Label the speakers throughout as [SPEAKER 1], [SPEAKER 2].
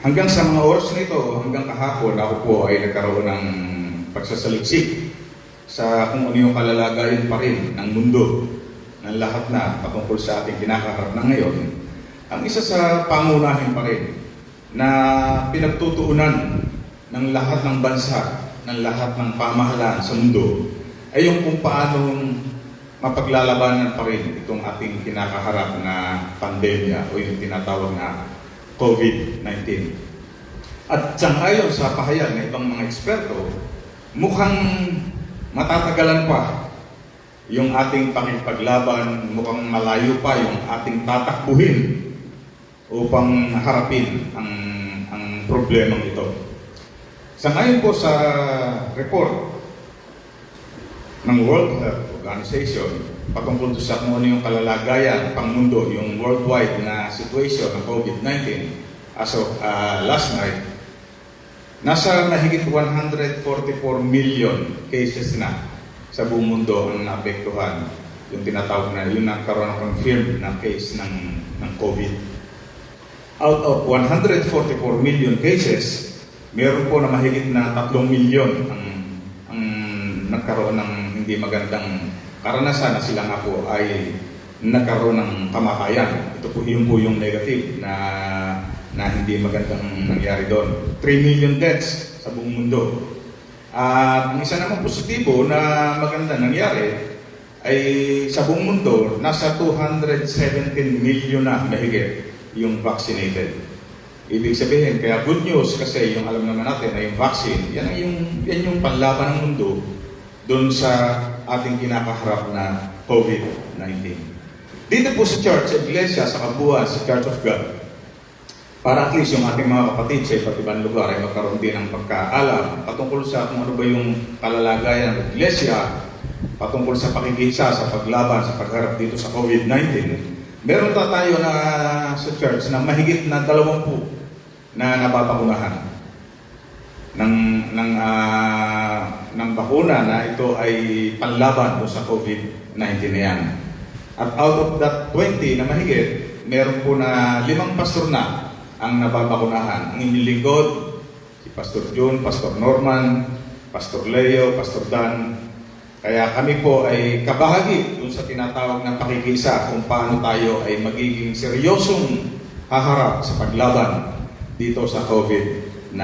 [SPEAKER 1] Hanggang sa mga oras nito, hanggang kahapon, ako po ay nagkaroon ng pagsasaliksik sa kung ano yung kalalagayan pa rin ng mundo, ng lahat na patungkol sa ating kinakaharap na ngayon. Ang isa sa pangunahin pa rin na pinagtutuunan ng lahat ng bansa, ng lahat ng pamahalaan sa mundo, ay yung kung paano mapaglalabanan pa rin itong ating kinakaharap na pandemya o yung tinatawag na COVID-19. At sangayon sa pahayag ng ibang mga eksperto, mukhang matatagalan pa yung ating pakikipaglaban, mukhang malayo pa yung ating tatakbuhin upang harapin ang problemang ito. Sangayon po sa report ng World Health Organization patungkol sa kung ano yung kalalagayan pang mundo, yung worldwide na situation ng COVID-19 as of last night, nasa mahigit 144 million cases na sa buong mundo ang naapektuhan, yung tinatawag na yung nagkaroon ng confirmed na case ng COVID. Out of 144 million cases, meron po na mahigit na 3 milyon ang nagkaroon ng hindi magandang karanasan na sila nga po ay nagkaroon ng kamatayan. Ito po yung negative na hindi magandang nangyari doon. 3 million deaths sa buong mundo. Ang isa naman positibo na maganda nangyari ay sa buong mundo, nasa 217 million na mahigit yung vaccinated. Ibig sabihin, kaya good news kasi yung alam naman natin na yung vaccine, yan yung panlaban ng mundo doon sa ating kinakaharap na COVID-19. Dito po sa church, sa iglesia, sa kabuuan, sa Church of God, para at least yung ating mga kapatid sa iba't ibang lugar ay magkaroon din ng pagkaalam patungkol sa kung ano ba yung kalalagayan ng iglesia, patungkol sa pakikisa, sa paglaban, sa pagharap dito sa COVID-19. Meron tayo na sa church na mahigit na 20 na nababakunahan ng bakuna na ito ay panlaban sa COVID-19 na yan. At out of that 20 na mahigit, meron po na 5 pastor na ang nababakunahan. Ang inyong lingkod, si Pastor June, Pastor Norman, Pastor Leo, Pastor Dan. Kaya kami po ay kabahagi dun sa tinatawag na pakikisa kung paano tayo ay magiging seryosong haharap sa paglaban dito sa COVID-19.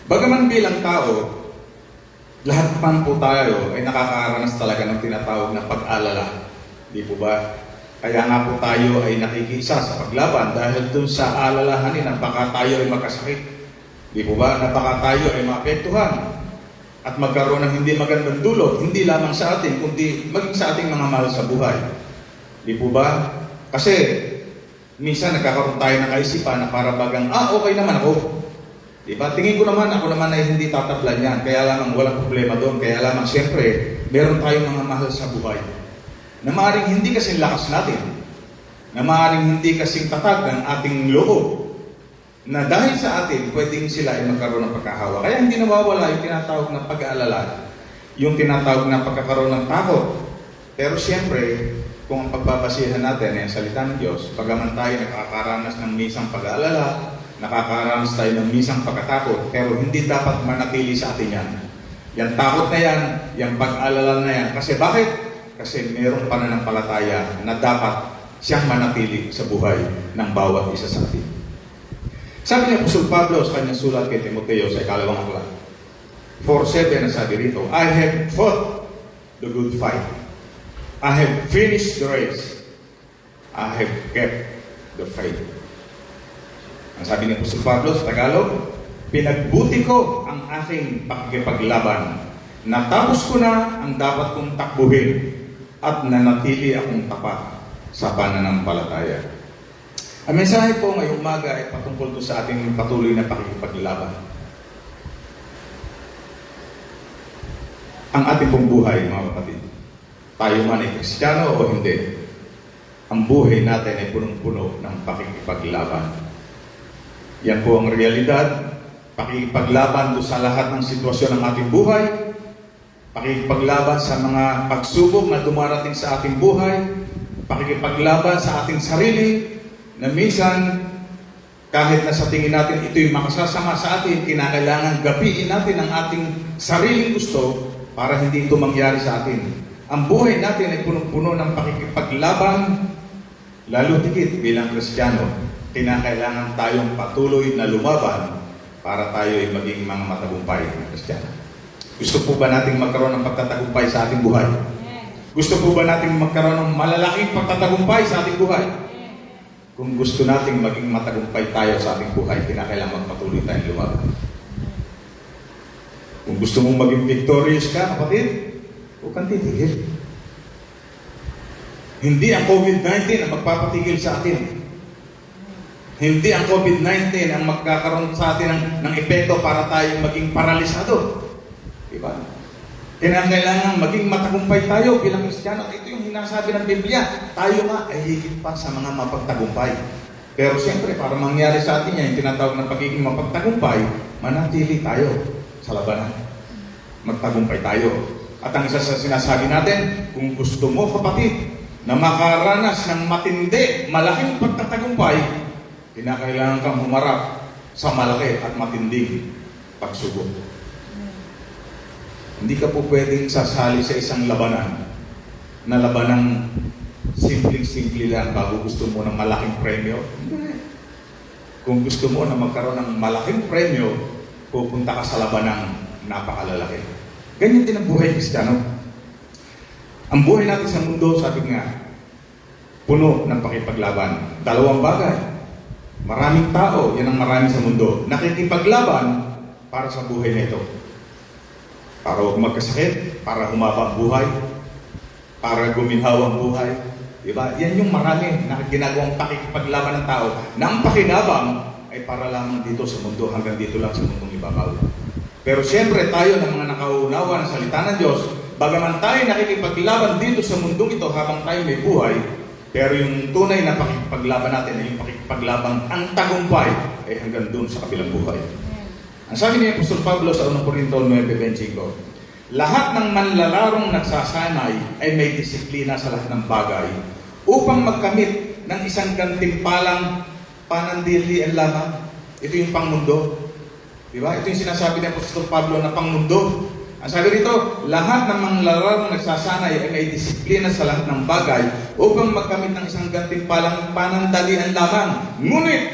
[SPEAKER 1] Bagaman bilang tao, lahat man po tayo ay nakakaranas talaga ng tinatawag na pag-alala. Di po ba? Kaya nga po tayo ay nakikisa sa paglaban dahil dun sa alalahanin na baka tayo ay magkasakit. Di po ba? Na baka tayo ay maapektuhan at magkaroon ng hindi magandang dulot, hindi lamang sa atin, kundi maging sa ating mga mahal sa buhay. Di po ba? Kasi minsan nagkakaroon tayo ng kaisipan na para bagang, okay naman ako. Diba? Tingin ko naman, ako naman ay hindi tatablan yan. Kaya lamang walang problema doon. Kaya lamang siyempre, meron tayong mga mahal sa buhay. Na maaaring hindi kasing lakas natin. Na maaaring hindi kasing tatag ng ating loob. Na dahil sa atin, pwedeng sila ay magkaroon ng pagkahawa. Kaya hindi nawawala yung tinatawag na pag-aalala. Yung tinatawag na pagkakaroon ng takot. Pero siyempre, kung ang pagbabasihan natin ay ang salita ng Diyos, pagaman tayo nakakaranas ng misang pag-aalala, nakakaranas tayo ng misang pagkatakot, pero hindi dapat manatili sa atin yan. Yang takot na yan, yang pag-alala na yan. Kasi bakit? Kasi mayroong pananampalataya na dapat siyang manatili sa buhay ng bawat isa sa atin. Sabi ni Apostol Pablo sa kanyang sulat kay Timoteo sa ikalawang aklat, 4:7 na sabi rito, I have fought the good fight. I have finished the race. I have kept the faith. Ang sabi ni Apostol Pablo sa Tagalog, pinagbuti ko ang aking pakikipaglaban. Natapos ko na ang dapat kong takbuhin at nanatili akong tapat sa pananampalataya. Ang mensahe po ngayong umaga ay patungkol to sa ating patuloy na pakikipaglaban. Ang ating pong buhay, mga kapatid, tayo man ay Kristiyano o hindi, ang buhay natin ay punong-puno ng pakikipaglaban. Yan po ang realidad, pakikipaglaban doon sa lahat ng sitwasyon ng ating buhay, pakikipaglaban sa mga pagsubok na dumarating sa ating buhay, pakikipaglaban sa ating sarili, na minsan Kahit na sa tingin natin ito'y makasasama sa atin, kinakailangan gapiin natin ang ating sariling gusto para hindi ito mangyari sa atin. Ang buhay natin ay punong-puno ng pakikipaglaban, lalo tigit bilang Kristiyano. Kinakailangan tayong patuloy na lumaban para tayo ay maging mga matagumpay na Kristiyano. Gusto po ba nating magkaroon ng pagtatagumpay sa ating buhay? Gusto po ba nating magkaroon ng malalaking pagtatagumpay sa ating buhay? Kung gusto nating maging matagumpay tayo sa ating buhay, kinakailangan magpatuloy tayong lumaban. Kung gusto mong maging victorious ka, kapatid, huwag kang titigil. Hindi ang COVID-19 ang magpapatigil sa atin. Hindi ang COVID-19 ang magkakaroon sa atin ng epekto para tayo maging paralisado. Diba? Kailangan maging matagumpay tayo bilang Kristiyano. Ito yung hinasabi ng Biblia. Tayo nga ay higit pa sa mga mapagtagumpay. Pero siyempre, para mangyari sa atin yan, yung tinatawag ng pagiging mapagtagumpay, manatili tayo sa labanan. Magtagumpay tayo. At ang isa sa sinasabi natin, kung gusto mo, kapatid, na makaranas ng matindi, malaking pagtatagumpay, kinakailangan kang humarap sa malaki at matinding pagsubok. Hindi ka po pwedeng sasali sa isang labanan na labanang simpleng-simple lang bago gusto mo ng malaking premyo. Hindi. Kung gusto mo na magkaroon ng malaking premyo, pupunta ka sa labanang napakalalaki. Ganyan din ang buhay Kristiyano. Ang buhay natin sa mundo, sabi nga, puno ng pakipaglaban. Dalawang bagay. Maraming tao, yan ang marami sa mundo, nakikipaglaban para sa buhay na ito. Para huwag magkasakit, para humaba ang buhay, para guminhaw ang buhay. Diba? Yan yung marami na ginagawang pakikipaglaban ng tao na ang pakinabang ay para lamang dito sa mundo, hanggang dito lang sa mundong ibabaw. Pero siyempre tayo ng mga nakaunawa ng salita ng Diyos, bagaman tayo nakikipaglaban dito sa mundong ito habang tayo may buhay, pero yung tunay na pakikipaglaban natin ay yung pakikipaglaban ang tagumpay ay hanggang doon sa kabilang buhay. Ang sabi ni Apostol Pablo sa 1 Corinto 9:25, lahat ng manlalarong nagsasanay ay may disiplina sa lahat ng bagay upang magkamit ng isang gantimpalang panandilian lamang. Ito yung pangmundo. Diba? Ito yung sinasabi ni Apostol Pablo na pangmundo. Ang sabi rito, lahat ng manlalarong nagsasanay ay may disiplina sa lahat ng bagay upang magkamit ng isang gantimpalang panandalian lamang. Ngunit,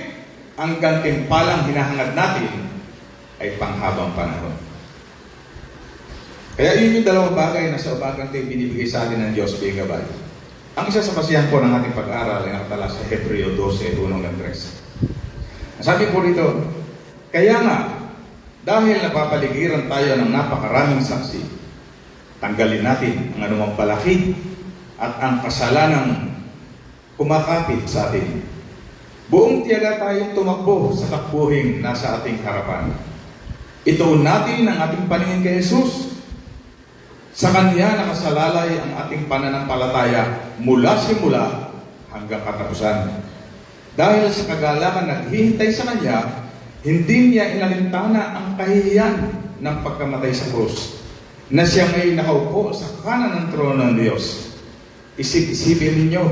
[SPEAKER 1] ang gantimpalang hinahangad natin ay panghabang panahon. Kaya yun yung dalawang bagay na sa umagang ito binibigay sa atin ng Diyos bilang gabay. Ang isa sa basihan po ng ating pag-aaral ay nakatala sa Hebreo 12:1-3. Sabi po rito, kaya nga, dahil napapaligiran tayo ng napakaraming saksi, tanggalin natin ang anumang balakid at ang kasalanang kumakapit sa atin. Buong tiyaga tayong tumakbo sa takbuhing nasa ating harapan. Ituon natin ang ating paningin kay Jesus. Sa Kanya nakasalalay ang ating pananampalataya mula simula hanggang katapusan. Dahil sa kagalakan naghihintay sa Kanya, hindi niya inalintana ang kahihiyan ng pagkamatay sa krus, na siya may nakaupo sa kanan ng trono ng Diyos. Isip-isipin ninyo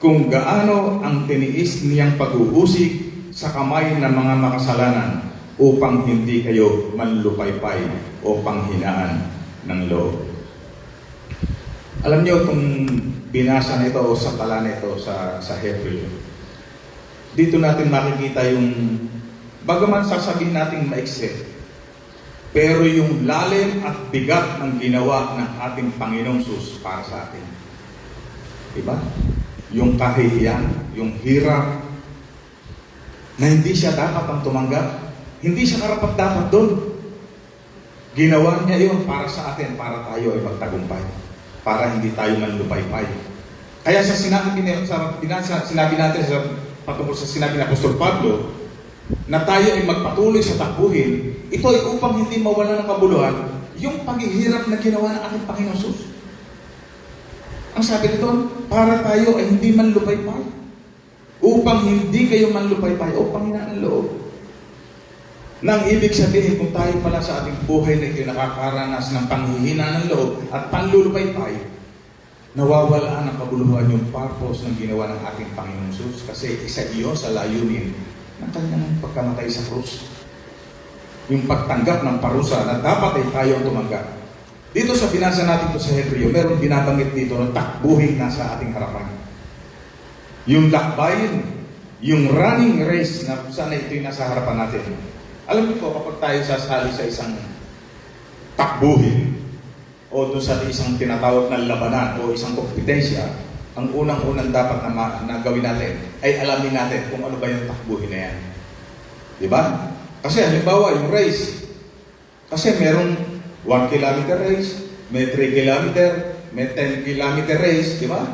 [SPEAKER 1] kung gaano ang tiniis niyang pag-uusig sa kamay ng mga makasalanan upang hindi kayo manlupaypay o panghinaan ng loob. Alam niyo itong binasa nito o sa tala nito sa Hebreo. Dito natin makikita yung, bagaman sasabihin natin maiksi, pero yung lalim at bigat ng ginawa ng ating Panginoong Sus para sa atin. Diba? Yung kahihiyan, yung hirap, na hindi siya dapat ang tumanggap. Hindi siya karapat-dapat doon. Ginawa niya yun para sa atin, para tayo ay magtagumpay. Para hindi tayo manlupaypay. Kaya sa sinabi natin sa patungkol sa sinabi ng Apostol Pablo, na tayo ay magpatuloy sa takbuhin, ito ay upang hindi mawala ng kabuluhan yung paghihirap na ginawa ng ating Panginoon Jesus. Ang sabi nito, para tayo ay hindi manlupaypay. Upang hindi kayo manlupaypay o panghinaan ng loob. Nang ibig sabihin, kung tayo pala sa ating buhay na ito nakakaranas ng panghihina ng loob at panlulupaypay, nawawala ng kabuluhan yung purpose ng ginawa ng ating Panginoon Jesus. Kasi isa iyon sa layunin ng kanyang pagkamatay sa krus. Yung pagtanggap ng parusa na dapat ay tayo ang tumanggap. Dito sa binasa natin ito sa Hebreo, meron binabanggit dito na takbuhin nasa ating harapan. Yung lakbayin, yung running race na sana ito'y nasa harapan natin. Alam niyo po, kapag tayo sasali sa isang takbuhin o doon sa isang tinatawag na labanan o isang kompetensya, ang unang-unang dapat na gawin natin ay alamin natin kung ano ba yung takbuhin na yan. Diba? Kasi halimbawa yung race, kasi merong 1 kilometer race, may 3 kilometer, may 10 kilometer race, di ba?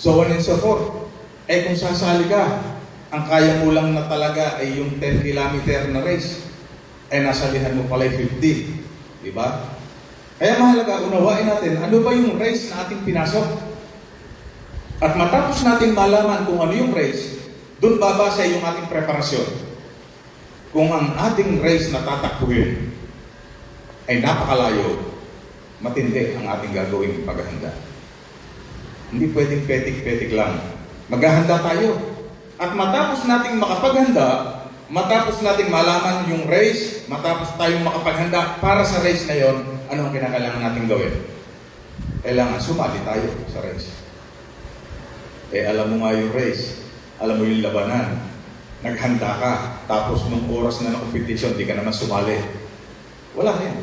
[SPEAKER 1] So on and so forth. Eh kung sasali ka, ang kaya mo lang na talaga ay yung 10 kilometer na race, eh nasalihan mo pala yung 50, di ba? Kaya mahalaga, unawain natin, ano ba yung race na ating pinasok? At matapos natin malaman kung ano yung race, doon babasa yung ating preparasyon. Kung ang ating race na tatakbuhin ay napakalayo, matindi ang ating gagawing paghahanda. Hindi pwedeng petik-petik lang. Maghahanda tayo. At matapos nating makapaghanda, matapos nating malaman yung race, matapos tayong makapaghanda para sa race na yon, ano ang kinakailangan nating gawin? Kailangan sumali tayo sa race. Eh alam mo nga yung race, alam mo yung labanan, naghanda ka, tapos nung oras na ng competition, di ka naman sumali. Wala na yan.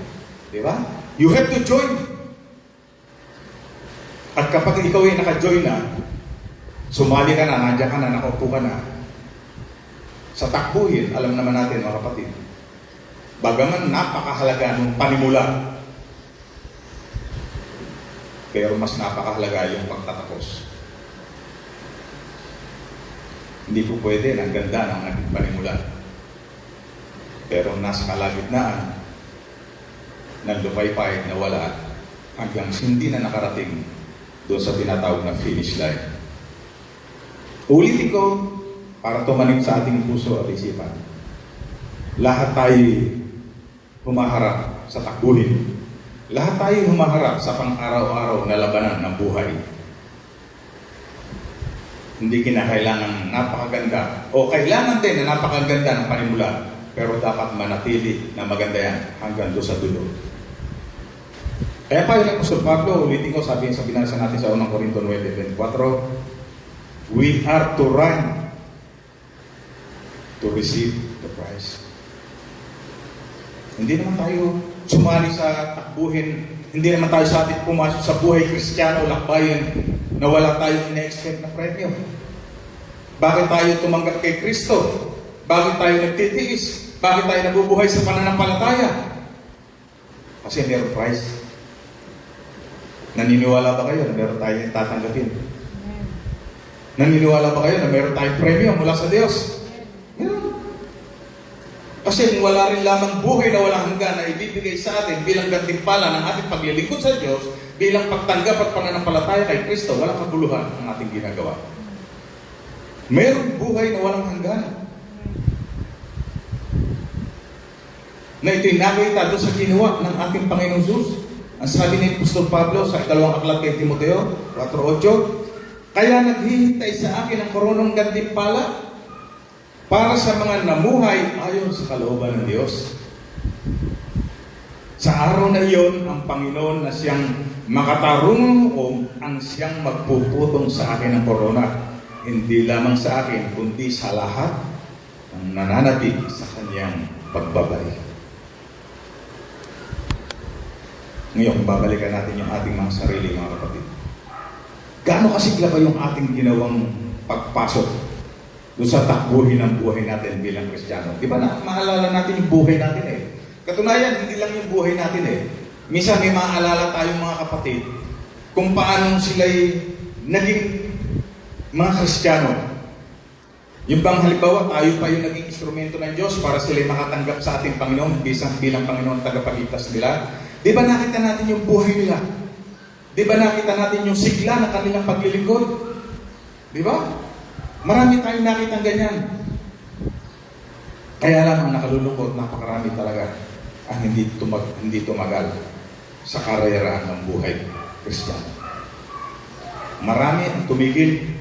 [SPEAKER 1] Di ba? You have to join. At kapag ikaw ay naka-join na, sumali ka na, nandiyan ka na, nakaupo ka na, sa takbuhin, alam naman natin mga kapatid, bagaman napakahalaga ng panimula, pero mas napakahalaga yung pagtatapos. Hindi po pwede ng ganda ng ating panimula. Pero nasa kalagitnaan ng lupaypay na wala hanggang hindi na nakarating doon sa tinatawag na finish line. Ulitin ko para tumanim sa ating puso at isipan. Lahat tayo humaharap sa takbuhin. Lahat tayo humaharap sa pang-araw-araw na labanan ng buhay. Hindi kinakailangan napakaganda o kailangan din na napakaganda ng panimula, pero dapat manatili na maganda yan hanggang doon sa dulo. Kaya pa yung Apostol Pablo, ulitin ko, sabihin sa binasa natin sa 1 Corinto 9:24, we are to run to receive the prize. Hindi naman tayo sumali sa takbuhin, hindi naman tayo sa atin pumasok sa buhay Kristiyano, lakbayan, na wala tayong ina-expect na premyo. Bakit tayo tumanggap kay Kristo? Bakit tayo nagtitiis? Bakit tayo nabubuhay sa pananampalataya? Kasi meron prize. Naniniwala ba kayo na meron tayong tatanggapin? Naniniwala ba kayo na meron tayong premyo mula sa Diyos? Meron. Kasi kung wala rin lamang buhay na walang hanggan na ibibigay sa atin bilang gantimpala ng ating paglilingkod sa Diyos, bilang pagtanggap at pananampalataya kay Kristo, walang kabuluhan ang ating ginagawa. Mayroong buhay na walang hanggan. Na ito'y nakita doon sa ginawa ng ating Panginoong Jesus. Ang sabi ni Apostol Pablo sa ikalawang aklat kay Timoteo 4:8, kaya naghihintay sa akin ang koronong gantimpala para sa mga namuhay ayon sa kalooban ng Diyos. Sa araw na iyon, ang Panginoon na siyang makatarunong o ang siyang magpuputong sa akin ng korona, hindi lamang sa akin, kundi sa lahat ng nananatig sa kanyang pagbabalik. Ngayon, babalikan natin yung ating mga sarili, mga kapatid. Gaano kasigla ba yung ating ginawang pagpasok doon sa takbuhin ng buhay natin bilang Kristiyano? Di ba na maalala natin yung buhay natin eh? Katunayan, hindi lang yung buhay natin eh. Minsan may maaalala tayong mga kapatid kung paano sila'y naging mga Kristiyano. Yung bang halimbawa, tayo pa yung naging instrumento ng Diyos para sila'y makatanggap sa ating Panginoon bilang Panginoon tagapagligtas nila. Di ba nakita natin yung buhay nila? Di ba nakita natin yung sigla ng kanilang paglilingkod? Di ba? Marami tayong nakitang ganyan. Kaya lang ang nakalulungkot, napakarami talaga ang hindi tumagal sa karayaraan ng buhay Kristiyano. Marami ang tumigil.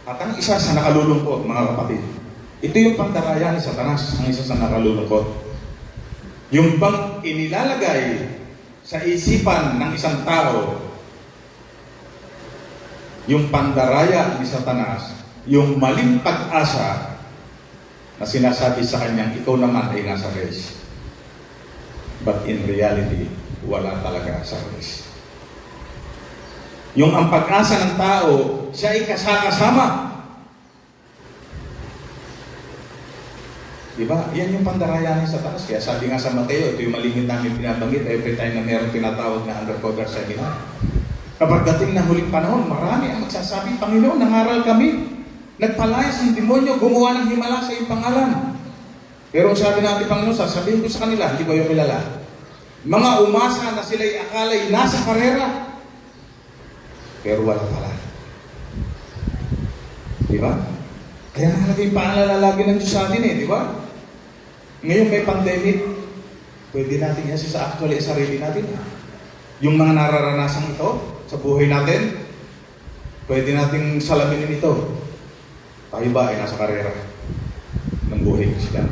[SPEAKER 1] At ang isa sa nakalulungkot, mga kapatid, Ito yung pandaraya ni Satanas, ang isa sa nakalulungkot. Yung bang inilalagay sa isipan ng isang tao, yung pandaraya ni Satanas, yung maling pag-asa na sinasabi sa kanyang, ikaw naman ay nasa race. But in reality, wala talaga sa race. Yung ang pag-asa ng tao, siya ay kasama. Diba? Yan yung pandaraya ni Satanas. Kaya sabi nga sa Mateo, ito yung malingit namin pinabanggit every time na mayroong tinatawag na undercover seminar. Kapag dating na huling panahon, marami ang magsasabi, Panginoon, nangaral kami. Nagpalayas ng demonyo, gumawa ng himala sa iyong pangalan. Pero sabi natin, Panginoon, sasabihin ko sa kanila, hindi ko yung kilala. Mga umasa na sila'y akala'y nasa karera. Pero wala pala. Diba? Kaya nakalagay yung paalala ng Diyos sa atin di ba? Ngayon may pandemic, pwede natin yan sa actually sa sarili natin. Yung mga nararanasan ito sa buhay natin, pwede nating salaminin ito. Tayo ba ay nasa karera ng buhay Kristiyan?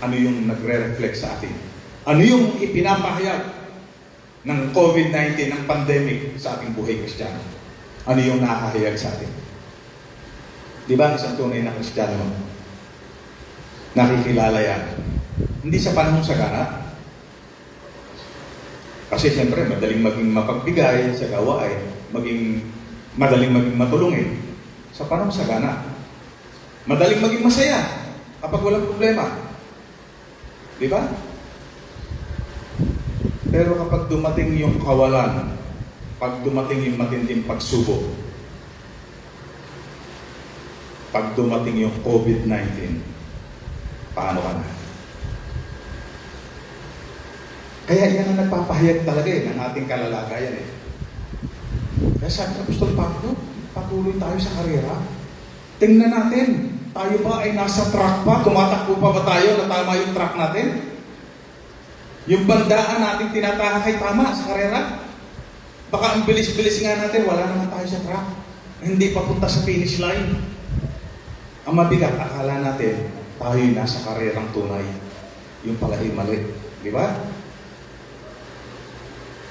[SPEAKER 1] Ano yung nagre-reflect sa atin? Ano yung ipinapahayag ng COVID-19, ng pandemic sa ating buhay Kristiyano? Ano yung nakahayag sa atin? Di ba isang tunay na Kristiyano? Nakikilala yan. Hindi sa panahong sagana. Kasi siyempre, madaling maging mapagbigay sa gawain, madaling maging matulungin sa panahong sagana. Madaling maging masaya kapag walang problema. Di ba? Pero kapag dumating yung kawalan, pag dumating yung matinding pagsubok, pag dumating yung COVID-19, paano ka na? Kaya yan ang nagpapahayag talaga ng ating kalalagayan Kaya sabi ng Apostol Pablo, patuloy tayo sa karera. Tingnan natin, tayo ba ay nasa track pa? Tumatakbo pa ba tayo na tama yung track natin? Yung bandaan natin tinatahak tama sa karera? Baka ang bilis-bilis nga natin, wala naman tayo sa track. Hindi papunta sa finish line. Ang mabigat, akala natin, tayo nasa karerang tunay. Yung pala ay mali. Di ba?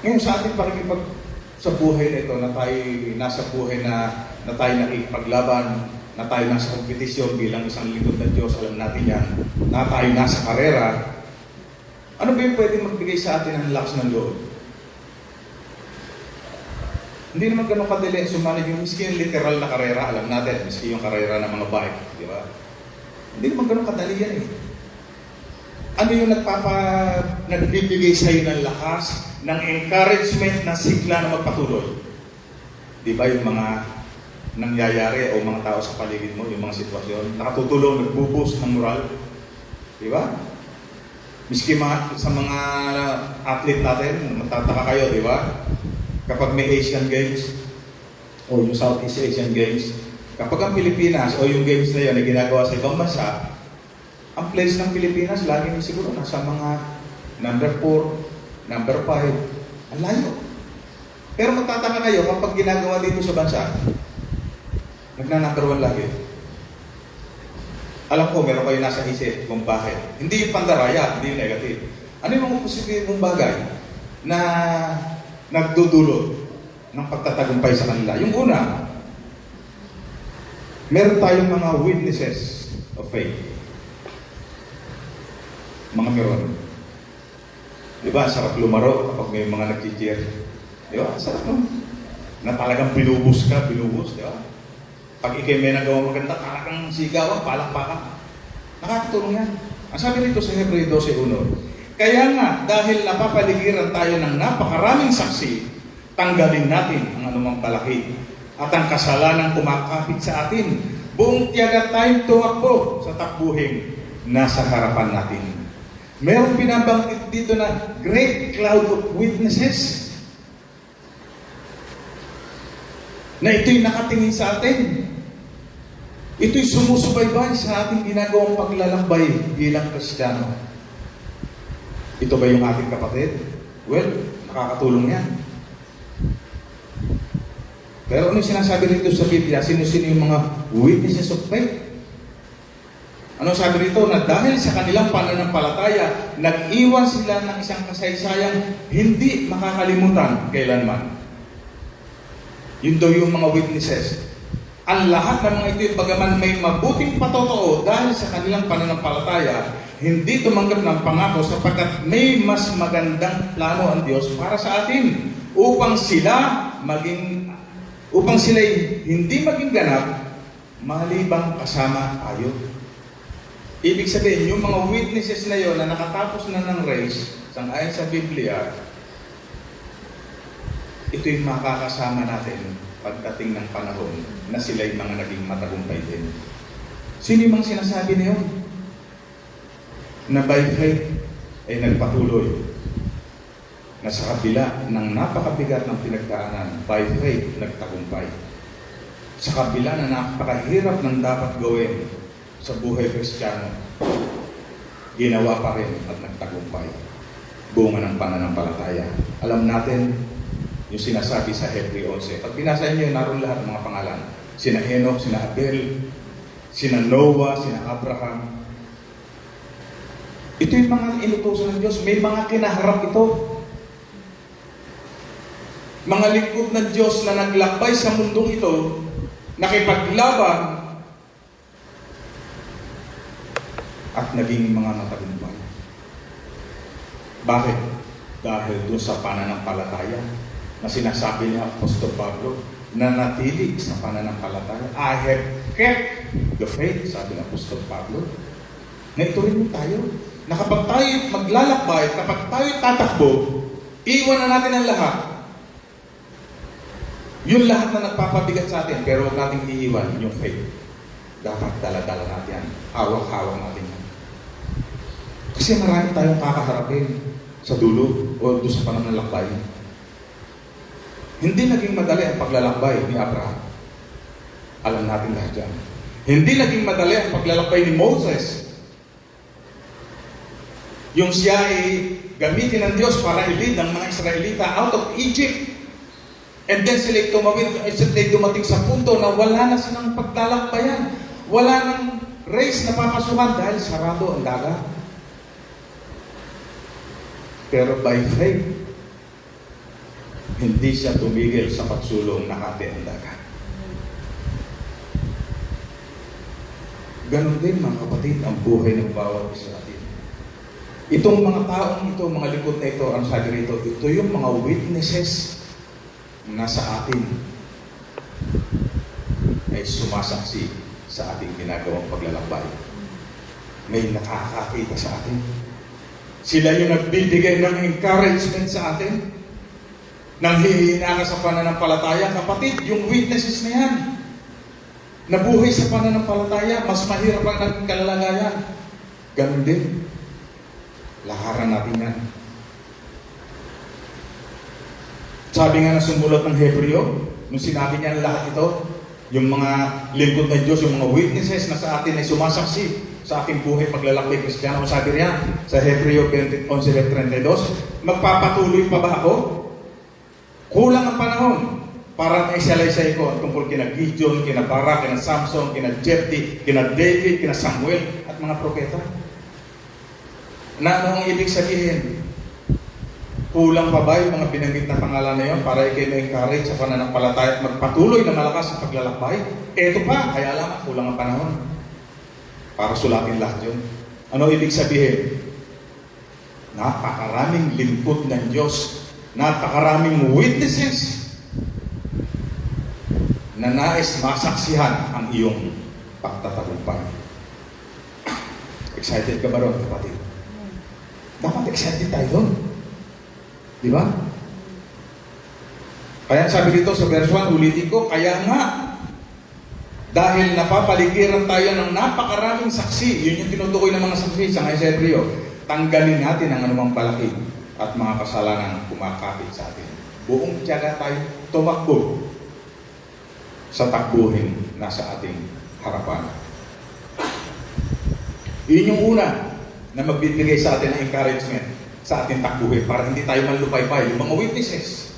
[SPEAKER 1] Ngayon sa ating pakikipag sa buhay na ito, na tayo nasa buhay na tayo nakikipaglaban, na tayo nasa kompetisyon bilang isang lingkod ng Diyos, alam natin yan, na tayo nasa karera, ano ba yung pwede magbigay sa atin ng lakas ng loob? Hindi naman ganun kadali ang sumanib yung miski yung literal na karera, alam natin, miski yung karera ng mga bike, di ba? Hindi naman ganun kadali yan Ano yung nagbibigay sa iyo ng lakas, ng encouragement, ng sigla na magpatuloy? Di ba yung mga nangyayari o mga tao sa paligid mo, yung mga sitwasyon, nakatutulong, nagbuboost ng moral? Di ba? Miski sa mga athlete natin, matataka kayo, di ba? Kapag may Asian Games o yung Southeast Asian Games, kapag ang Pilipinas o yung games na yun ay ginagawa sa ibang bansa, ang place ng Pilipinas laging siguro nasa mga number 4, number 5, ang layo. Pero magtataka kayo kapag ginagawa dito sa bansa, nagnanakaroon lagi. Alam ko, meron kayo nasa isip kung bakit. Hindi yung pandaraya, hindi yung negative. Ano yung mga positibong bagay na nagdudulot ng pagtatagumpay sa kanila? Yung una, meron tayong mga witnesses of faith. Mga meron. Diba, sarap lumaro kapag may mga nag-cheer. Diba, sarap no? Na talagang binubus ka, diba? Pag ikay may nagawa maganda, talagang sigawan, palakpakan. Nakakatulong yan. Ang sabi nito sa Hebreo 12:1, kaya nga, dahil napapaligiran tayo ng napakaraming saksi, tanggalin natin ang anumang palaki at ang kasalanang kumakapit sa atin. Buong tiyaga tayong tumakbo sa takbuhin nasa harapan natin. Merong binabanggit dito na great cloud of witnesses na ito'y nakatingin sa atin. Ito'y sumusubaybay sa ating ginagawang paglalakbay bilang Kristiyano. Ito ba yung ating kapatid? Well, nakakatulong yan. Pero ano sinasabi rito sa Biblia? Sino-sino yung mga witnesses of faith? Ano sabi rito? Na dahil sa kanilang pananampalataya, nag-iwan sila ng isang kasaysayang hindi makakalimutan kailanman. Yun daw yung mga witnesses. Ang lahat ng mga ito, bagaman may mabuting patotoo dahil sa kanilang pananampalataya, hindi tumanggap ng pangako sapagkat may mas magandang plano ang Diyos para sa atin upang sila'y hindi maging ganap malibang kasama tayo. Ibig sabihin, yung mga witnesses na yon na nakatapos na ng race, sangayon sa Biblia, ito yung makakasama natin pagdating ng panahon na sila'y mga naging matagumpay din. Sino yung mga sinasabi na yun? Na by faith ay nagpatuloy na sa kabila ng napakabigat ng pinagdaanan, by faith nagtagumpay. Sa kabila na napakahirap ng dapat gawin sa buhay Kristiyano, ginawa pa rin at nagtagumpay. Bunga ng pananampalataya. Alam natin yung sinasabi sa Hebreo 11. Pag binasa niyo, naroon lahat ng mga pangalan. Sina Enoch, sina Abel, sina Noah, sina Abraham. Ito yung mga inutusan ng Diyos. May mga kinaharap ito. Mga lingkod ng Diyos na naglakbay sa mundong ito, nakipaglaban, at naging mga matagumpay. Bakit? Dahil doon sa pananampalataya na sinasabi ni Apostol Pablo, na natili sa pananampalataya. I have kept the faith, sabi ng Apostol Pablo. Na ito rin tayo. Na kapag tayo maglalakbay, kapag tayo tatakbo, iwan na natin ang lahat. Yung lahat na nagpapabigat sa atin, pero huwag natin iiwan yung faith. Dapat dala-dala natin yan. Hawak-hawak natin yan. Kasi marami tayong kakaharapin sa dulo o doon sa pananalakbay. Hindi naging madali ang paglalakbay ni Abraham. Alam natin lahat yan. Hindi naging madali ang paglalakbay ni Moses. Yung siya ay gamitin ng Diyos para i-lead ng mga Israelita out of Egypt. And then sila'y dumating sa punto na wala na silang paglalakbayan. Wala nang race na papasukan dahil sarado ang dagat. Pero by faith, hindi siya tumigil sa pagsulong na hati ang dagat. Ganon din mga kapatid ang buhay ng bawat isa natin. Itong mga taong ito, mga likod na ito, ang sabi rito, ito yung mga witnesses na sa atin ay sumasaksi sa ating ginagawang paglalakbay. May nakakakita sa atin. Sila yung nagbibigay ng encouragement sa atin. Nang hihina ka sa pananampalataya, kapatid, yung witnesses na yan, nabuhay sa pananampalataya, mas mahirap ang naging kalalagayan. Ganun din. Laharan natin yan. Sabi nga na sumulat ng Hebreo, nung sinabi niya lahat ito, yung mga lingkod ng Diyos, yung mga witnesses na sa atin ay sumasaksi sa ating buhay paglalakbay Kristiyano. Sabi niya sa Hebreo 11:32, magpapatuloy pa ba ako? Kulang ang panahon para maisalaysay ko ang tungkol kina Gideon, kina Barak, kina Samson, kina Jephthah, kina David, kina Samuel, at mga propeta. Na ano ang ibig sabihin? Kulang pa ba yung mga binanggit na pangalan na yun para kayo ma-encourage sa pananampalataya at magpatuloy na malakas sa paglalakbay? Eto pa, kaya alam, kulang ang panahon para sulatin lahat yun. Ano ibig sabihin? Napakaraming lingkod ng Diyos, napakaraming witnesses na nais masaksihan ang iyong pagtatagumpay. Excited ka ba ron, kapatid? Dapat excited tayo doon. Di ba? Kaya sabi dito sa verse 1, ulitin ko, kaya nga, dahil napapaligiran tayo ng napakaraming saksi, yun yung tinutukoy ng mga saksi sa Hebreo, tanggalin natin ang anumang balakid at mga kasalanan kumakapit sa atin. Buong tiyaga tayo tumakbo sa takbuhin na sa ating harapan. Yun yung una na magbibigay sa atin ng encouragement sa ating takbuhin para hindi tayo manlupay-pay. Yung mga witnesses.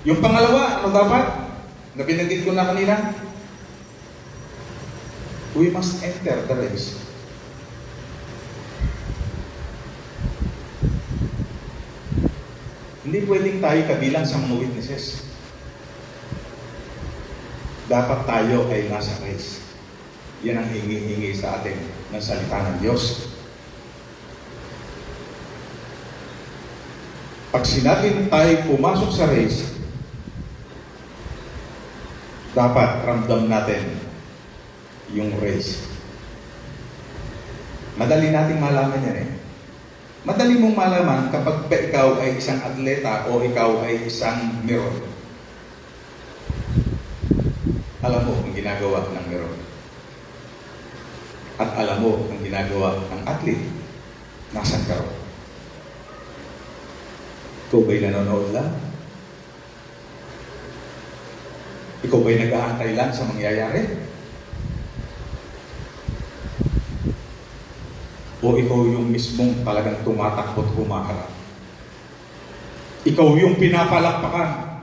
[SPEAKER 1] Yung pangalawa, ano dapat? na binanggit ko na kanina? We must enter the race. Hindi pwedeng tayo kabilang sa mga witnesses. Dapat tayo ay nasa race. Yan ang hingi-hingi sa atin ng salita ng Diyos. Pag sinabing tayo pumasok sa race, dapat ramdam natin yung race. Madali nating malaman yan eh. Madali mong malaman kapag ikaw ay isang atleta o ikaw ay isang mirror. Alam mo ang ginagawa ng mirror. At alam mo ang ginagawa ng athlete. Nasaan ka ro? Ikaw ba'y nanonood lang? Ikaw ba'y nag-aantay lang sa mangyayari? O ikaw yung mismong talagang tumatakbo at humaharap? Ikaw yung pinapalakpakan?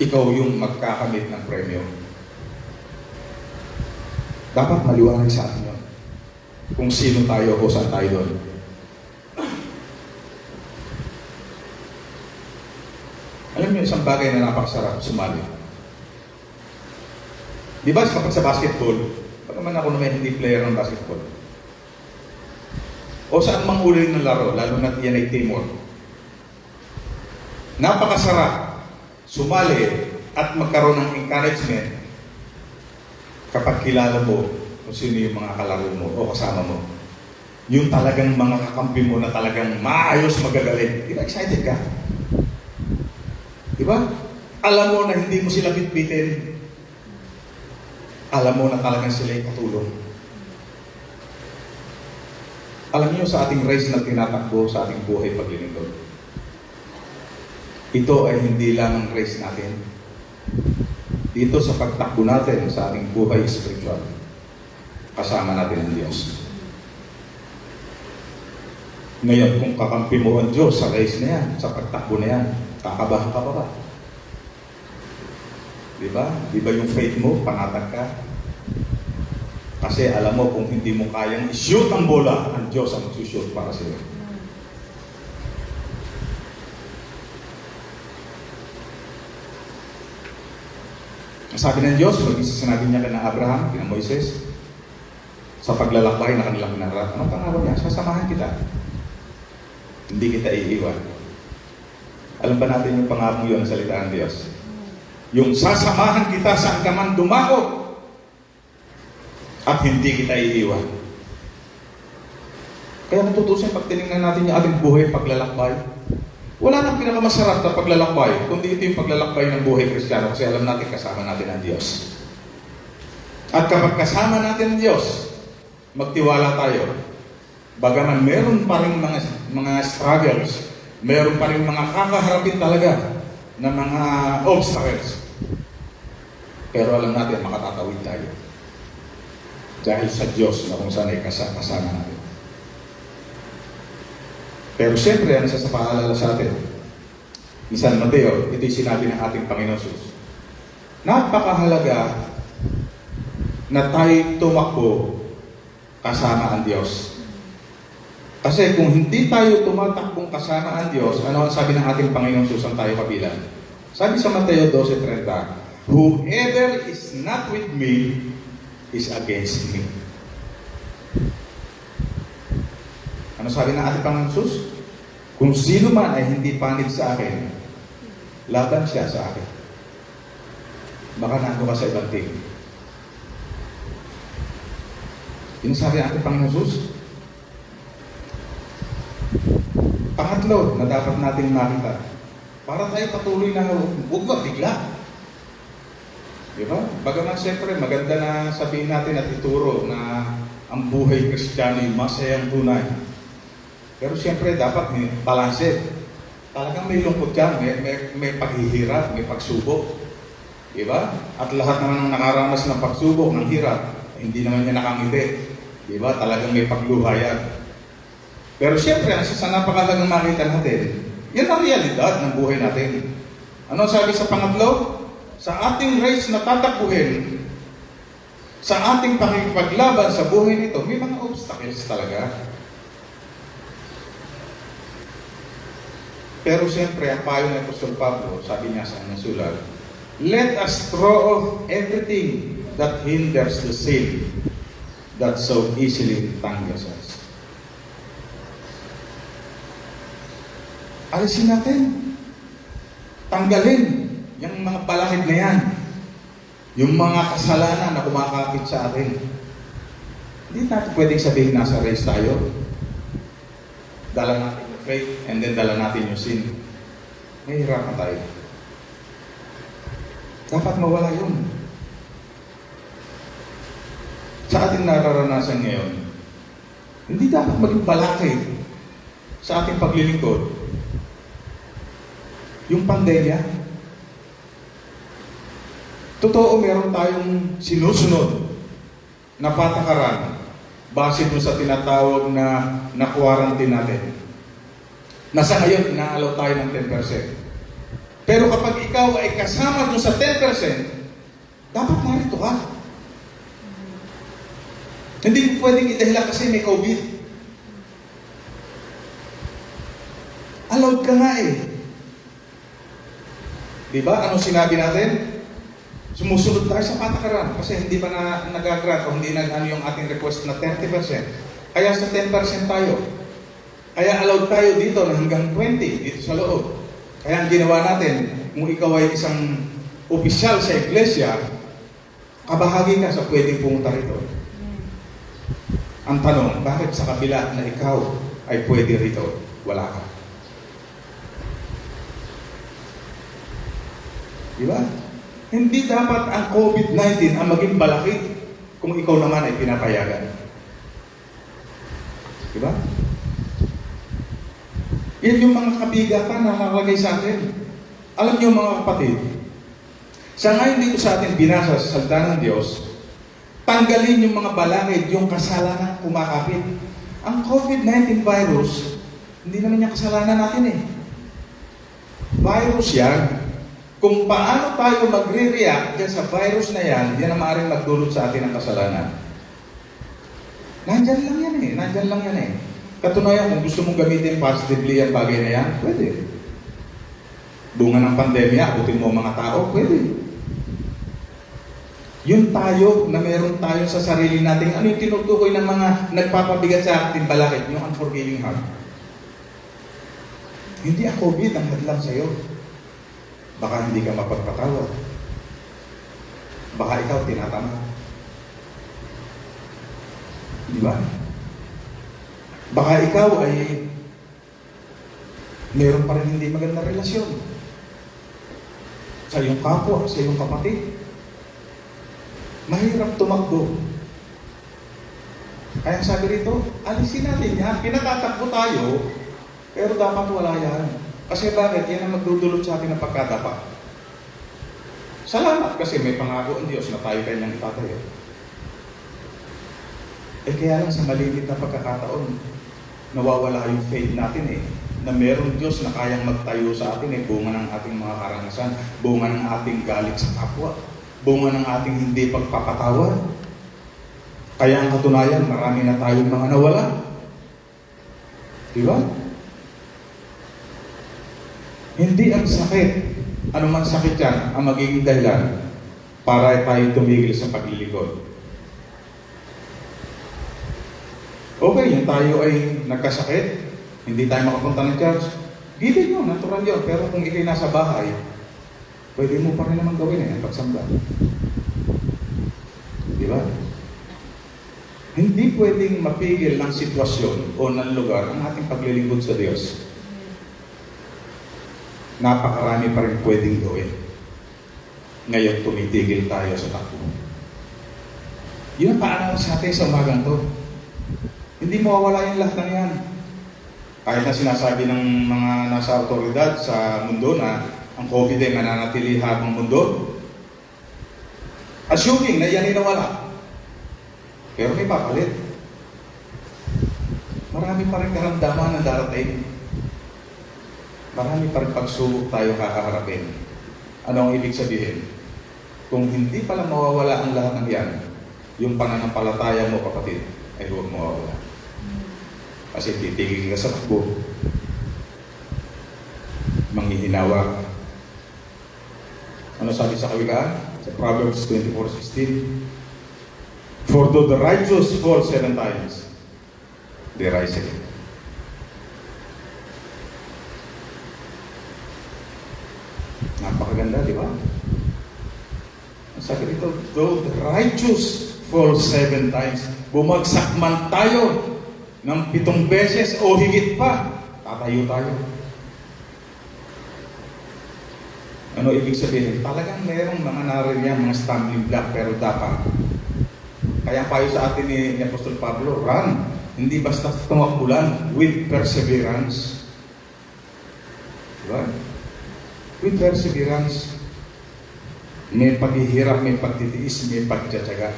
[SPEAKER 1] Ikaw yung magkakamit ng premyo? Dapat maliwanag sa atin yun. Kung sino tayo o saan tayo doon. Alam niyo, isang bagay na napakasarap sumali. Di ba kapag sa basketball, baka man ako naman hindi player ng basketball. O saan mang uri ng laro, lalo na yan ay teamwork. Napakasarap sumali at magkaroon ng encouragement kapag kilala mo kung sino yung mga kalaro mo o kasama mo. Yung talagang mga kakampi mo na talagang maayos magagaling. Di ba excited ka? Di ba? Alam mo na hindi mo sila bitbitin. Alam mo na talagang sila'y katulong. Alam niyo sa ating race na tinatakbo sa ating buhay paglilingkod, ito ay hindi lang ang race natin. Dito sa pagtakbo natin sa ating buhay spiritual, kasama natin ang Diyos. Ngayon, kung kakampi mo ang Diyos sa race na yan, sa pagtakbo na yan, kakabahan ka pa ba? Diba? Diba yung faith mo, panatag ka? Kasi alam mo, kung hindi mo kayang i-shoot ang bola, ang Diyos ang shoot para sa iyo. Ang sabi ng Diyos, sinabi niya kina Abraham, kina Moises, sa paglalakbay na kanilang pinarap, anong pangako niya? Sasamahan kita. Hindi kita iiwan. Alam ba natin yung pangako yun sa salita ng Diyos? Yung sasamahan kita saan ka man dumako at hindi kita iiwan. Kaya matutusin pag tinignan natin yung ating buhay paglalakbay, wala nang pinakamasarap na paglalakbay, kundi ito yung paglalakbay ng buhay Kristiyano kasi alam natin kasama natin ang Diyos. At kapag kasama natin ang Diyos, magtiwala tayo. Bagaman meron pa rin mga struggles, meron pa rin mga kakaharapin talaga na mga obstacles. Pero alam natin, makatatawid tayo. Dahil sa Diyos na kung saan ay kasama natin. Pero siyempre, ano sa paalala sa atin? Ni San Mateo, ito'y sinabi ng ating Panginoon Jesus. Napakahalaga na tayo tumakbo kasama ang Diyos. Kasi kung hindi tayo tumatakbong kasama ang Diyos, ano ang sabi ng ating Panginoon Jesus ang tayo kabilang? Sabi sa Mateo 12:30, whoever is not with me is against me. Ano sabi ng ating Panginoon Jesus? Kung sino man ay hindi panid sa akin, laban siya sa akin. Baka nando ka sa ibang team. Yun sabi ng ating Panginoon Jesus. Pangatlo na dapat nating makita, para tayo patuloy na huwag bigla. Diba? Bagaman siyempre maganda na sabihin natin at ituro na ang buhay Kristiyano ay masayang tunay. Pero siyempre dapat may balanse. Talagang may lungkot yan, may paghihirap, may pagsubok. Diba? At lahat naman ng nakaranas ng pagsubok, ng hirap, hindi naman niya nakangiti. Diba? Talagang may pagluha yan. Pero siyempre, ang sa napakalagang makita natin, yan ang realidad ng buhay natin. Ano sabi sa pangatlo? Sa ating race na tatakbuhin, sa ating pakikipaglaban sa buhay nito, may mga obstacles talaga. Pero siyempre, ang payo ni Apostol Pablo, sabi niya sa kanyang sulat, let us throw off everything that hinders the sin that so easily entangles us. Alisin natin. Tanggalin yung mga balakid na yan. Yung mga kasalanan na kumakapit sa atin. Hindi natin pwedeng sabihin nasa race tayo. Dala natin yung faith and then dala natin yung sin. Mahihirapan tayo. Dapat mawala yun. Sa ating nararanasan ngayon, hindi dapat maging balakid sa ating paglilingkod. Yung pandemya, totoo meron tayong sinusunod na patakaran base dun sa tinatawag na quarantine natin. Nasa ngayon, inaalaw tayo ng 10%. Pero kapag ikaw ay kasama dun sa 10%, dapat narito ka. Hindi mo pwedeng idahilan kasi may COVID. Allowed ka nga eh. Diba? Ano sinabi natin? Sumusunod tayo sa patakaran kasi hindi pa nag-grant o hindi nag-ano yung ating request na 30%. Kaya sa 10% tayo. Kaya allowed tayo dito na hanggang 20% dito sa loob. Kaya ang ginawa natin, kung ikaw ay isang opisyal sa iglesia, kabahagi ka sa pwedeng pumunta rito. Ang tanong, bakit sa kabila na ikaw ay pwede rito, wala ka? Diba? Hindi dapat ang COVID-19 ang maging balakid kung ikaw naman ay pinapayagan. Diba? Yan yung mga kabigatan na nakalagay sa atin. Alam niyo mga kapatid, sa ngayon dito sa atin binasa sa salita ng Diyos, tanggalin yung mga balakid, yung kasalanan kumakapit. Ang COVID-19 virus, hindi naman yung kasalanan natin eh. Virus yan. Kung paano tayo magre-react dyan sa virus na yan, yan ang maaaring magdulot sa atin ng kasalanan. Nandyan lang yan eh. Nandyan lang yan eh. Katunayan, kung gusto mong gamitin positively ang bagay na yan, pwede. Bunga ng pandemya, abutin mo mga tao, pwede. Yun tayo, na meron tayo sa sarili natin, ano yung tinutukoy ng mga nagpapabigat sa ating balakid, yung unforgiving heart. Hindi ang COVID ang hadlang sa'yo. Baka hindi ka mapagpatawad. Baka ikaw tinatama. Di ba? Baka ikaw ay meron pa rin hindi magandang relasyon sa iyong kapwa, sa iyong kapatid. Mahirap tumakbo. Kaya sabi rito, alisin natin yan. Pinatatakbo tayo, pero dapat wala yan. Kasi bakit? Yan ang magdudulot sa atin ng pagkadapa. Salamat kasi may pangako ang Diyos na tayo kanyang itatayo. Kaya lang sa malilit na pagkakataon, nawawala yung faith natin eh. Na meron Diyos na kayang magtayo sa atin eh. Bunga ng ating mga karanasan, bunga ng ating galit sa kapwa, bunga ng ating hindi pagpapatawad. Kaya ang katunayan, marami na tayong mga nawala. Diba? Hindi ang sakit, anumang sakit yan, ang magiging dahilan para tayo tumigil sa paglilingkod. Okay, yung tayo ay nagkasakit, hindi tayo makapunta ng church, given yun, natural yun. Pero kung ikay nasa bahay, pwede mo pa rin naman gawin pagsamba. Di ba? Hindi pwedeng mapigil ng sitwasyon o ng lugar ang ating paglilingkod sa Diyos. Napakarami pa rin pwedeng gawin. Ngayon, tumitigil tayo sa takbo. Yun ang paano sa atin sa umagang to. Hindi mawawala yung lahat ng yan. Kahit na sinasabi ng mga nasa autoridad sa mundo na ang COVID ay mananatili habang mundo, assuming na yan ay nawala. Pero may papalit. Marami pa rin karamdaman na darating. Marami pa rin pagsubok tayo kakaharapin. Ano ang ibig sabihin? Kung hindi pala mawawala ang lahat ng yan, yung pananampalataya mo, kapatid, ay huwag mawawala. Kasi titigil ka sa takbo, manghihinawa. Ano sabi sa kawikaan? Sa Proverbs 24:16, for though the righteous fall 7 times, they rise again. Napakaganda, di ba? Sabi dito, though the righteous fall 7 times, bumagsak man tayo ng 7 beses o higit pa, tatayo tayo. Ano ibig sabihin? Talagang merong mga nariyan, mga stumbling block, pero dapat. Kaya payo sa atin ni Apostol Pablo, run. Hindi basta tumakbulan, with perseverance. Diba? With perseverance. May paghihirap, may pagtitiis, may pagtsatsaga.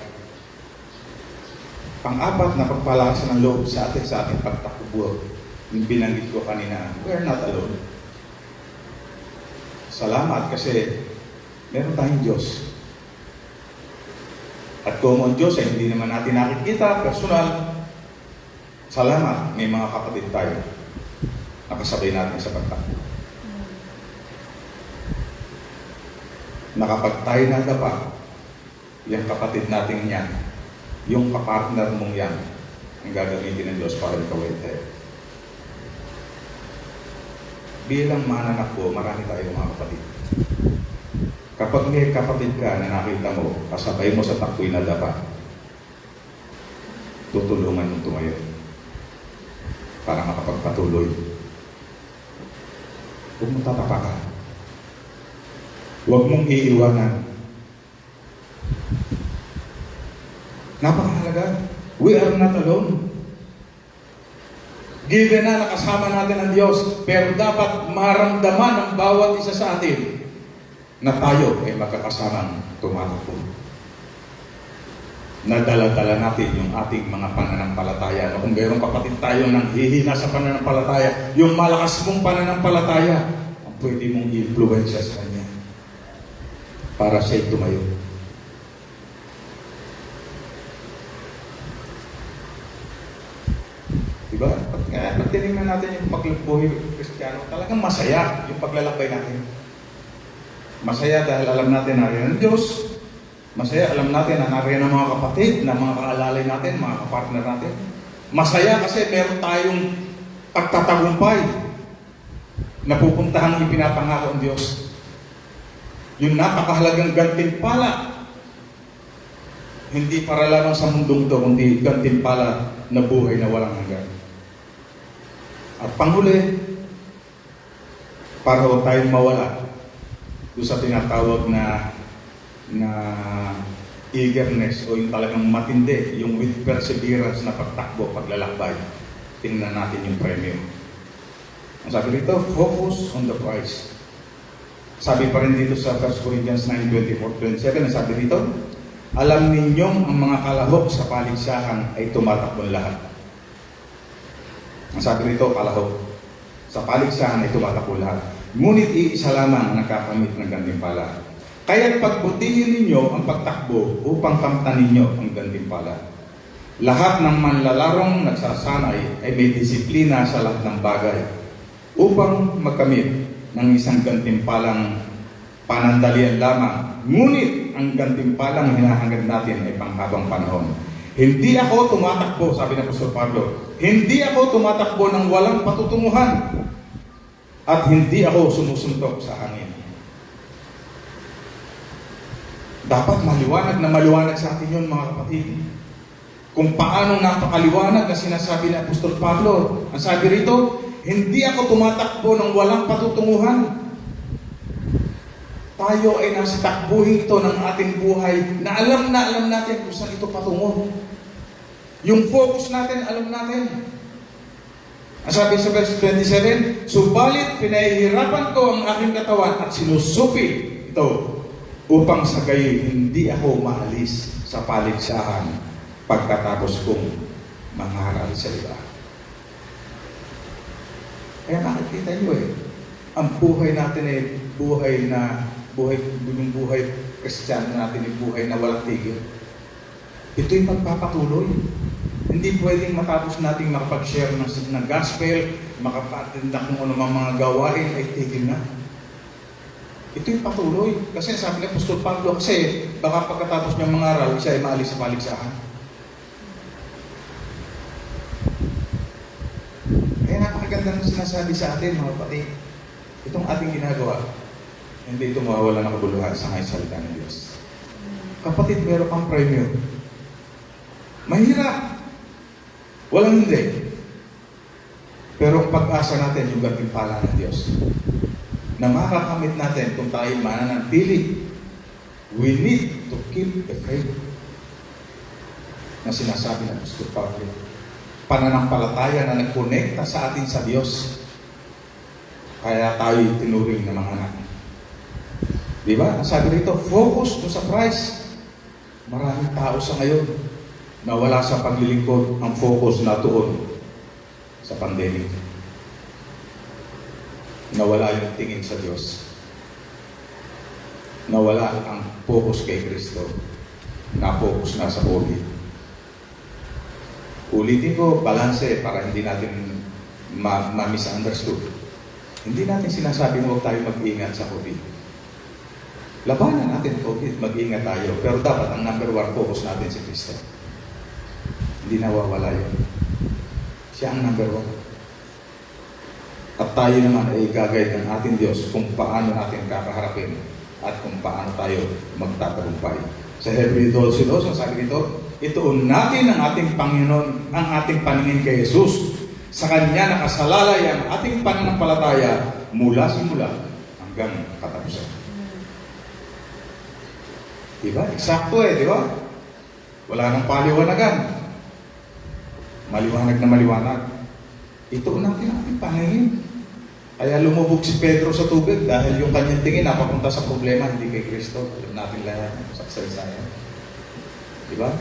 [SPEAKER 1] Pang-apat na pagpalakas ng loob sa ating pagtakbo. Yung binanggit ko kanina, we're not alone. Salamat kasi meron tayong Diyos. At kung ang Diyos ay hindi naman natin nakikita, personal, salamat, may mga kapatid tayo. Nakasabay natin sa pagtakbo. Na kapag tayo nadapa, yung kapatid natin yan, yung kapartner mong yan, ang gagamitin ng Diyos para ikaw ay tayo. Bilang mananak ko, marami tayong mga kapatid. Kapag may kapatid ka na nakita mo, kasabay mo sa takbo'y nadapa, tutulungan mong tumayo para makapagpatuloy. Huwag mong tatapakan. Huwag mong iiwanan. Napakahalaga. We are not alone. Given na nakasama natin ang Diyos, pero dapat maramdaman ng bawat isa sa atin na tayo ay magkakasamang tumatakbo. Nadala-dala natin yung ating mga pananampalataya. Kung mayroong kapatid tayo nang hihina sa pananampalataya, yung malakas mong pananampalataya, ang pwede mong i-influensya sa kanya para siya'y tumayo. Diba? Pag tinignan natin yung pagbuhay Kristiyano, talagang masaya yung paglalakbay natin. Masaya dahil alam natin na rin ang Diyos. Masaya, alam natin na nariyan ang mga kapatid, na mga kaalalay natin, mga kapartner natin. Masaya kasi meron tayong pagtatagumpay na pupuntahang ipinapangako ang Diyos. Yung napakahalagang gantimpala. Hindi para lamang sa mundong ito, kundi gantimpala na buhay na walang hanggan. At panghuli, para huwag tayong mawala doon sa tinatawag na eagerness o yung talagang matindi, yung with perseverance na pagtakbo, paglalakbay. Tingnan natin yung premyo. Ang sabi dito, focus on the prize. Sabi pa rin dito sa 1 Corinthians 9:24-27, ang sabi dito, alam ninyong ang mga kalahok sa paligsahan ay tumatakbong lahat. Ang sabi rito, kalahok sa paligsahan ay tumatakbo lahat. Ngunit iisa lamang ang nakakamit ng gantimpala. Kaya pagbutihin ninyo ang pagtakbo upang kamtan ninyo ang gantimpala. Lahat ng manlalarong nagsasanay ay may disiplina sa lahat ng bagay upang magkamit ng isang gantimpalang panandalian lamang. Ngunit ang gantimpalang hinahangad natin ay panghabang panahon. Hindi ako tumatakbo, sabi ng Apostol Pablo, hindi ako tumatakbo ng walang patutunguhan at hindi ako sumusuntok sa hangin. Dapat maliwanag na maliwanag sa atin yun, mga kapatid. Kung paano napakaliwanag na sinasabi ni Apostol Pablo. Ang sabi rito, hindi ako tumatakbo ng walang patutunguhan. Tayo ay nasa takbuhin ito ng ating buhay na alam natin kung saan ito patungo. Yung focus natin, alam natin. Ang sabi sa verse 27, subalit pinahihirapan ko ang aking katawan at sinusupi ito upang sa gayon hindi ako maalis sa paligsahan pagkatapos kong mangaral sa iba. Kaya nakikita nyo ang buhay natin ay buhay na yung buhay Kristiyano natin, yung buhay na walang tigil. Ito'y magpapatuloy. Hindi pwedeng matapos nating makapag-share ng gospel, makapatinda kung ano mga gawain, ay tigil na. Ito'y patuloy. Kasi sabi ni Apostol Pablo, kasi baka pagkatapos niyang mangaral, siya ay maalis sa paligsahan. Kaya napakaganda ng sinasabi sa atin, mga kapatid. Itong ating ginagawa, hindi ito mawawala ng kabuluhan sa ngayon salita ng Diyos. Kapatid, meron kang premyo. Mahirap. Walang hindi. Pero ang pag-asa natin, yung gantimpala ng Diyos, na makakamit natin kung tayo mananatili, we need to keep the faith na sinasabi ng Apostol Pablo. Pananampalataya na nagkonekta sa atin sa Diyos. Kaya tayo tinuring na mga anak. Diba? Ang sabi rito, focus to sa Christ. Maraming tao sa ngayon na wala sa paglilingkod, ang focus na tuon sa pandemic. Nawala yung tingin sa Diyos. Nawala ang focus kay Kristo. Na-focus na sa COVID. Ulitin ko, balanse para hindi natin ma-misunderstood. Hindi natin sinasabi mo huwag tayo mag-ingat sa COVID. Labanan natin COVID, mag-ingat tayo. Pero dapat ang number one focus natin si Kristo. Hindi nawawala yun. Siya ang number one. At tayo naman ay gagayad ng ating Diyos kung paano natin kakaharapin at kung paano tayo magtatagumpay. Sa Hebreo 12:2, ang sabi nito, ituon natin ang ating Panginoon, ang ating paningin kay Jesus. Sa Kanya nakasalalay ang ating pananampalataya mula simula hanggang katapusan. Diba? Eksakto diba? Wala nang paliwanagan. Maliwanag na maliwanag. Ituon natin ang ating paningin. Kaya lumubog si Pedro sa tubig dahil yung kanyang tingin napapunta sa problema, hindi kay Kristo. Alam natin lahat sa kasaysayan. Diba?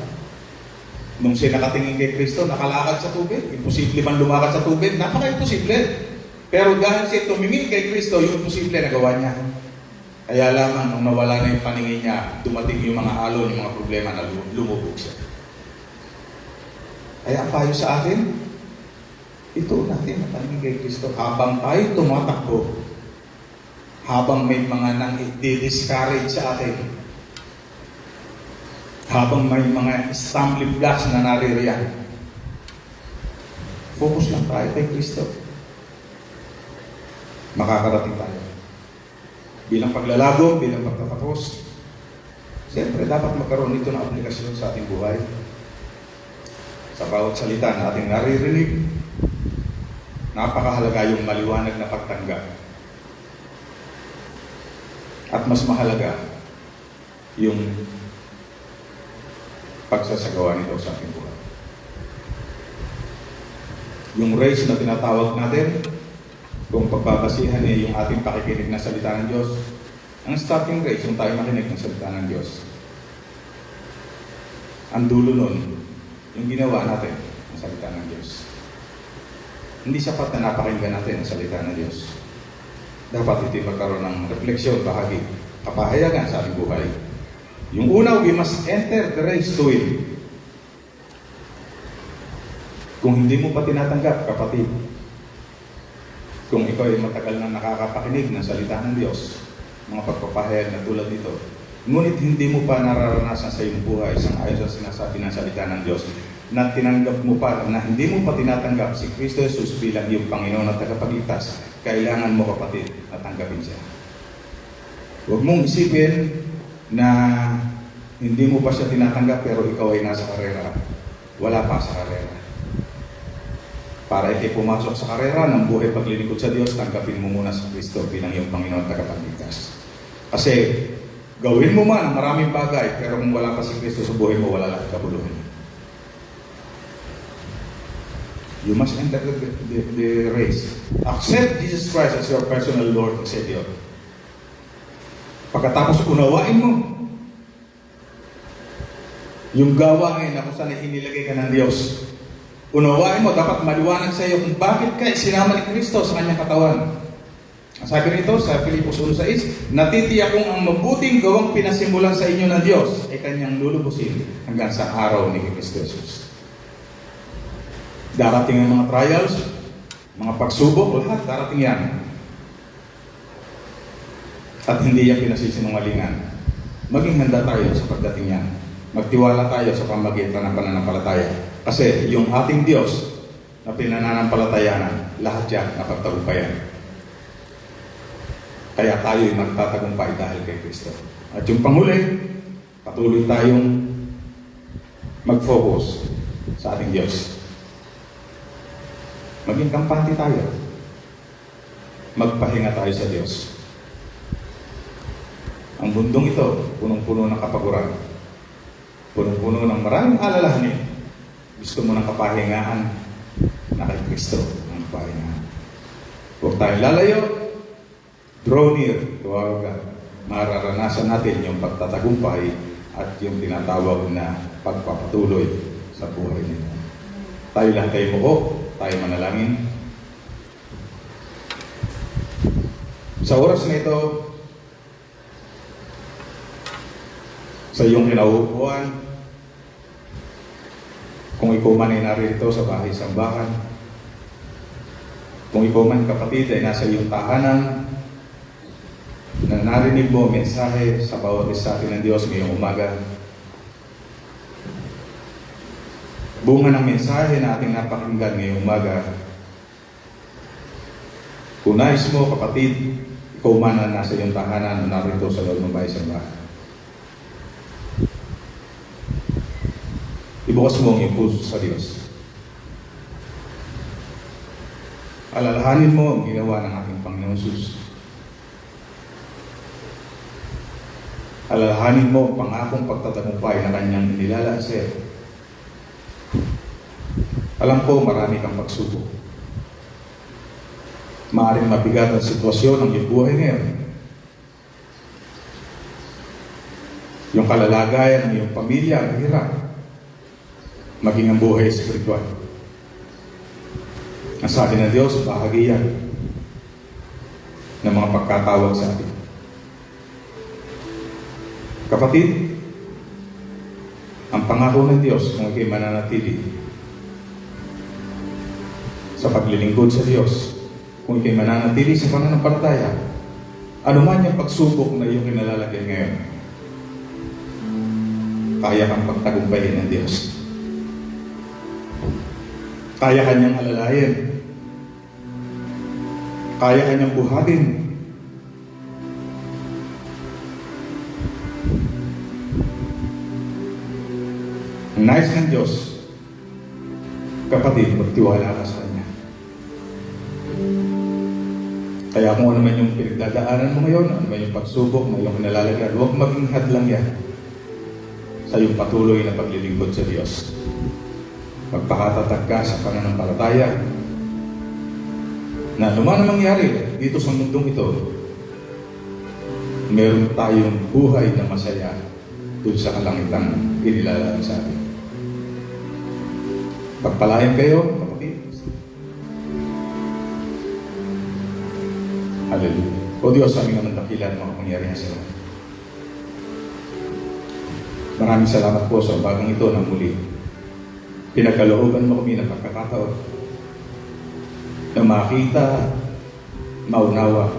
[SPEAKER 1] Nung siya nakatingin kay Kristo, nakalakad sa tubig. Imposible man lumakad sa tubig. Napaka-imposible. Pero dahil siya tumingin kay Kristo, yung imposible nagawa niya. Kaya lamang nung nawala na yung paningin niya, dumating yung mga alon, yung mga problema na lumubog siya. Kaya ang payo sa atin, ito natin ang paningin kay Kristo. Habang tayo tumatakbo, habang may mga nang i-discourage sa atin, habang may mga stumbling blocks na naririyan, focus lang tayo kay Kristo. Makakarating tayo. Bilang paglalago, bilang pagtatapos, siyempre dapat magkaroon nito ng aplikasyon sa ating buhay. Sa bawat salita na ating naririnig, napakahalaga yung maliwanag na pagtanggap. At mas mahalaga yung pagsasagawa nito sa ating buhay. Yung race na tinatawag natin, kung pagbabasihan yung ating pakikinig na salita ng Diyos, ang starting race, yung tayo makinig ng salita ng Diyos. Ang dulo nun, yung ginawa natin ng salita ng Diyos. Hindi sapat na napakinggan natin ang salita ng Diyos. Dapat ito magkaroon ng refleksyon, bahagi, kapahayagan sa ating buhay. Yung una, we must enter the race to win. Kung hindi mo pa tinatanggap, kapatid, kung ikaw ay matagal na nakakapakinig ng salita ng Diyos, mga pagpapahayag na tulad nito, ngunit hindi mo pa nararanasan sa iyong buhay isang ayon sa sinasabi ng salita ng Diyos, na tinanggap mo pa, na hindi mo pa tinatanggap si Kristo Jesus bilang iyong Panginoon at tagapagligtas, kailangan mo kapatid na tanggapin siya. Huwag mong isipin na hindi mo pa siya tinatanggap pero ikaw ay nasa karera. Wala pa sa karera. Para ikay pumasok sa karera ng buhay paglilingkod sa Diyos, tanggapin mo muna si Kristo bilang iyong Panginoon at tagapagligtas. Kasi gawin mo man ang maraming bagay, pero kung wala pa si Kristo sa buhay mo, wala lang kabuluhan. You must enter the race. Accept Jesus Christ as your personal Lord and Savior. Pagkatapos unawain mo yung gawain na kung saan inilagay ka ng Diyos. Unawain mo, dapat maliwanag sa iyo kung bakit ka isinama ni Kristo sa kanyang katawan. Ang sabi nito sa Filipos 1:6, natitiyak kong ang mabuting gawang pinasimulan sa inyo ng Diyos ay kanyang lulubusin hanggang sa araw ni Kristo Jesus. Darating ang mga trials, mga pagsubok, lahat darating yan. At hindi yan pinasisinungalingan. Maging handa tayo sa pagdating yan. Magtiwala tayo sa pamagitan ng pananampalataya. Kasi yung ating Diyos na pinananampalatayanan, lahat yan napagtagumpayan. Kaya tayo'y magtatagumpay dahil kay Kristo. At yung panghuli, patuloy tayong mag-focus sa ating Diyos. Maging kampante tayo. Magpahinga tayo sa Diyos. Ang mundong ito, punong-puno ng kapaguran. Punong-puno ng maraming alalahanin. Gusto mo ng kapahingaan na kay Kristo ang kapahingaan. Huwag tayong lalayo. Draw near to our God. Mararanasan natin yung pagtatagumpay at yung tinatawag na pagpapatuloy sa buhay nito. Tayo lang tayo muko, tayo manalangin. Sa oras na ito, sa iyong kinauupuan, kung ikaw man ay narito sa bahay-sambahan, kung ikaw man kapatid ay nasa iyong tahanan, na narinig mo mensahe sa bawat isa ng Diyos ngayong umaga. Bunga ng mensahe na ating napakinggan ngayong umaga. Kung nais mo, kapatid, ikaw man na nasa iyong tahanan na narito sa loob ng bahay-sambahan, ibukas mo ang iyong puso sa Diyos. Alalahanin mo ang ginawa ng ating Panginoon Jesus. Alalahanin mo ang pangakong pagtatagumpay na kanyang inilalaan sa iyo. Alam ko marami kang pagsubok. Maaaring mabigat ang sitwasyon ng iyong buhay ngayon. Yung kalalagayan ng iyong pamilya ang hirap. Maging ang buhay espiritual. Ang sabi ng Diyos, bahagi yan ng mga pagkatawag sa atin. Kapatid, ang pangako ng Diyos kung ikay mananatili sa paglilingkod sa Diyos, kung ikay mananatili sa pananampalataya, anuman yung pagsubok na iyong kinalalagyan ngayon, kaya kang pagtagumpayin ng Diyos. Kaya kanyang alalayan. Kaya kanyang buhatin. Ang nais ng Diyos, kapatid, magtiwala ka sa Kanya. Kaya kung ano man yung pinagdadaanan mo ngayon, ano man yung pagsubok na iyong nalalagyan, huwag maging hadlang yan sa iyong patuloy na paglilingkod sa Diyos. Magpakatatag ka sa pananampalataya na ano man ang mangyari dito sa mundong ito, meron tayong buhay na masaya doon sa kalangitan inilalaan sa atin. Pagpalain kayo, kapatid. Hallelujah. O Diyos, aming naman dakilan mga pangyarihan sa lahat. Maraming salamat po sa bagong ito ng muli. Pinagkalooban mo kami ng pagkakataon na makita, maunawa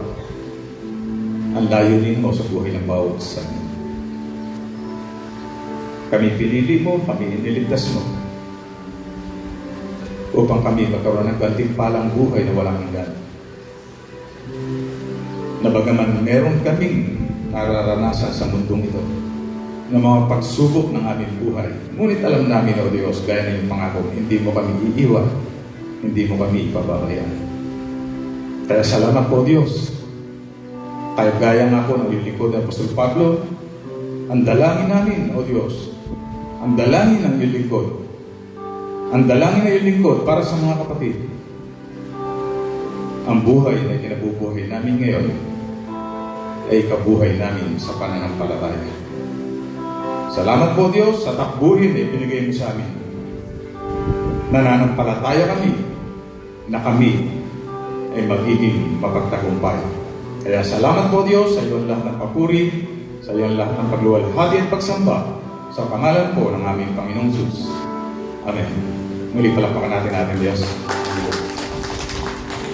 [SPEAKER 1] ang layunin mo sa buhay ng bawat isa. Kami pinili mo, kami iniligtas mo upang kami magkaroon ng gantimpalang buhay na walang hanggan. Na bagaman meron kaming nararanasan sa mundong ito ng mga pagsubok ng aming buhay, ngunit alam namin, O Diyos, gaya na yung pangako, hindi mo kami iiwan, hindi mo kami ipababayaan. Kaya salamat po, Diyos. Kaya gaya nga po ng lingkod ng Apostol Pablo, ang dalangin namin, O Diyos, ang dalangin ng iyong lingkod, ang dalangin ng iyong lingkod para sa mga kapatid, ang buhay na kinabubuhay namin ngayon ay kabuhay namin sa pananampalataya. Salamat po, Diyos, sa takbuhin na ibinigay mo sa amin. Nananampalataya kami na kami ay magiging mapagtagumpay Kaya salamat po Diyos sa iyo ang lahat ng papuri, sa iyo ang lahat ng pagluwalhati at pagsamba sa pangalan po ng aming Panginoong Jesus. Amen. Muli palakpakan natin Diyos.